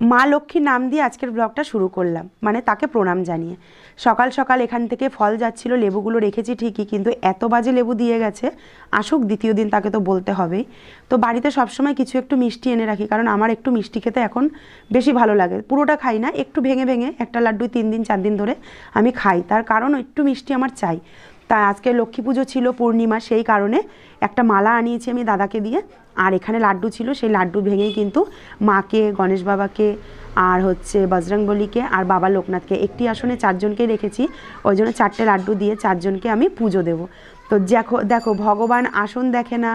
মা লক্ষ্মীর নাম দিয়ে আজকের ব্লগটা শুরু করলাম, মানে তাকে প্রণাম জানিয়ে। সকাল সকাল এখান থেকে ফল যাচ্ছিল, লেবুগুলো রেখেছি ঠিকই, কিন্তু এত বাজে লেবু দিয়ে গেছে। আসুক দ্বিতীয় দিন, তাকে তো বলতে হবেই। তো বাড়িতে সবসময় কিছু একটু মিষ্টি এনে রাখি, কারণ আমার একটু মিষ্টি খেতে এখন বেশি ভালো লাগে। পুরোটা খাই না, একটু ভেঙে ভেঙে একটা লাড্ডু 3 দিন 4 দিন ধরে আমি খাই, তার কারণ একটু মিষ্টি আমার চাই। তাই আজকে লক্ষ্মী পুজো ছিল, পূর্ণিমা, সেই কারণে একটা মালা আনিয়েছি আমি দাদাকে দিয়ে। আর এখানে লাড্ডু ছিল, সেই লাড্ডু ভেঙেই কিন্তু মাকে, গণেশ বাবাকে, আর হচ্ছে বজরংবলীকে আর বাবা লোকনাথকে, একটি আসনে 4 জনকেই রেখেছি। ওই জন্য 4টে লাড্ডু দিয়ে 4 জনকে আমি পুজো দেবো। তো দেখো দেখো, ভগবান আসন দেখে না,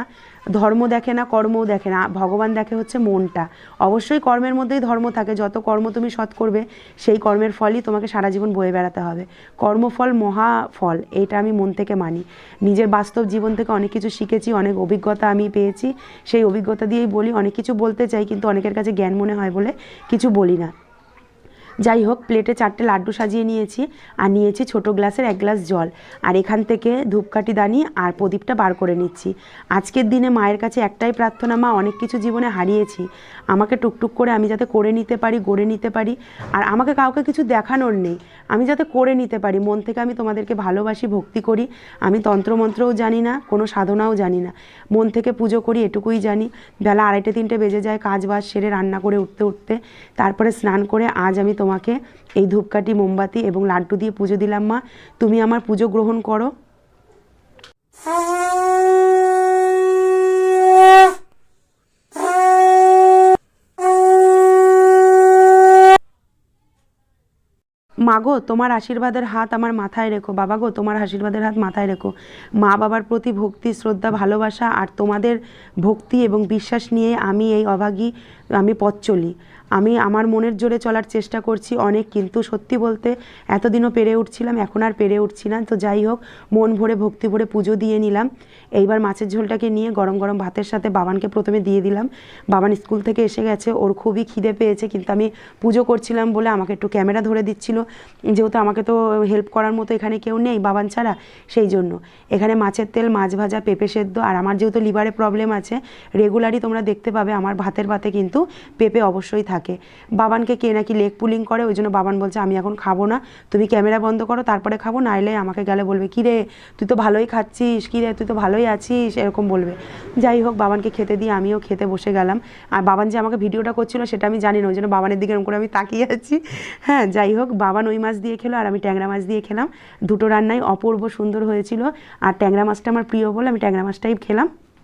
ধর্ম দেখে না, কর্মও দেখে না, ভগবান দেখে হচ্ছে মনটা। অবশ্যই কর্মের মধ্যেই ধর্ম থাকে, যত কর্ম তুমি সৎ করবে সেই কর্মের ফলই তোমাকে সারা জীবন বয়ে বেড়াতে হবে। কর্মফল মহা ফল, এইটা আমি মন থেকে মানি। নিজের বাস্তব জীবন থেকে অনেক কিছু শিখেছি, অনেক অভিজ্ঞতা আমি পেয়েছি, সেই অভিজ্ঞতা দিয়েই বলি। অনেক কিছু বলতে চাই, কিন্তু অনেকের কাছে জ্ঞান মনে হয় বলে কিছু বলি না। যাই হোক, প্লেটে 4টে লাড্ডু সাজিয়ে নিয়েছি, আর নিয়েছি ছোটো গ্লাসের 1 গ্লাস জল। আর এখান থেকে ধূপকাঠি দানি আর প্রদীপটা বার করে নিচ্ছি। আজকের দিনে মায়ের কাছে একটাই প্রার্থনা, মা অনেক কিছু জীবনে হারিয়েছি, আমাকে টুকটুক করে আমি যাতে করে নিতে পারি, গড়ে নিতে পারি। আর আমাকে কাউকে কিছু দেখানোর নেই, আমি যাতে করে নিতে পারি। মন থেকে আমি তোমাদেরকে ভালোবাসি, ভক্তি করি। আমি তন্ত্রমন্ত্রও জানি না, কোনো সাধনাও জানি না, মন থেকে পুজো করি, এটুকুই জানি। বেলা 2:30 3টে বেজে যায় কাজ বাজ সেরে, রান্না করে উঠতে উঠতে। তারপরে স্নান করে আজ আমি তোমাকে এই ধূপকাঠি, মোমবাতি এবং লাড্ডু দিয়ে পুজো দিলাম। মা, তুমি আমার পুজো গ্রহণ করো। মা গো, তোমার আশীর্বাদের হাত আমার মাথায় রেখো। বাবা গো, তোমার আশীর্বাদের হাত মাথায় রেখো। মা বাবার প্রতি ভক্তি, শ্রদ্ধা, ভালোবাসা আর তোমাদের ভক্তি এবং বিশ্বাস নিয়ে আমি এই অভাগী, আমি পথ চলি। আমি আমার মনের জোরে চলার চেষ্টা করছি অনেক, কিন্তু সত্যি বলতে এতদিনও পেরে উঠছিলাম, এখন আর পেরে উঠছি না। তো যাই হোক, মন ভরে ভক্তি ভরে পুজো দিয়ে নিলাম। এইবার মাছের ঝোলটাকে নিয়ে গরম গরম ভাতের সাথে বাবানকে প্রথমে দিয়ে দিলাম। বাবান স্কুল থেকে এসে গেছে, ওর খুবই খিদে পেয়েছে, কিন্তু আমি পুজো করছিলাম বলে আমাকে একটু ক্যামেরা ধরে দিচ্ছিল, যেহেতু আমাকে তো হেল্প করার মতো এখানে কেউ নেই বাবান ছাড়া, সেই জন্য। এখানে মাছের তেল, মাছ ভাজা, পেঁপে সেদ্ধ, আর আমার যেহেতু লিভারে প্রবলেম আছে, রেগুলারই তোমরা দেখতে পাবে আমার ভাতের পাতে কিন্তু পেঁপে অবশ্যই থাকে। বাবানকে কে নাকি লেগ পুলিং করে, ওই জন্য বাবান বলছে আমি এখন খাবো না, তুমি ক্যামেরা বন্ধ করো তারপরে খাবো, নাইলে আমাকে গেলে বলবে কী রে তুই তো ভালোই খাচ্ছিস, কী রে তুই তো ভালোই আছিস, এরকম বলবে। যাই হোক, বাবানকে খেতে দিয়ে আমিও খেতে বসে গেলাম। আর বাবান যে আমাকে ভিডিওটা করছিল সেটা আমি জানি না, ওই জন্য বাবানের দিকে এরকম করে আমি তাকিয়ে আছি। হ্যাঁ, যাই হোক, বাবান ওই মাছ দিয়ে খেলো আর আমি ট্যাংরা মাছ দিয়ে খেলাম। দুটো রান্নাই অপূর্ব সুন্দর হয়েছিল, আর ট্যাংরা মাছটা আমার প্রিয় বলে আমি ট্যাংরা মাছটাই খেলাম।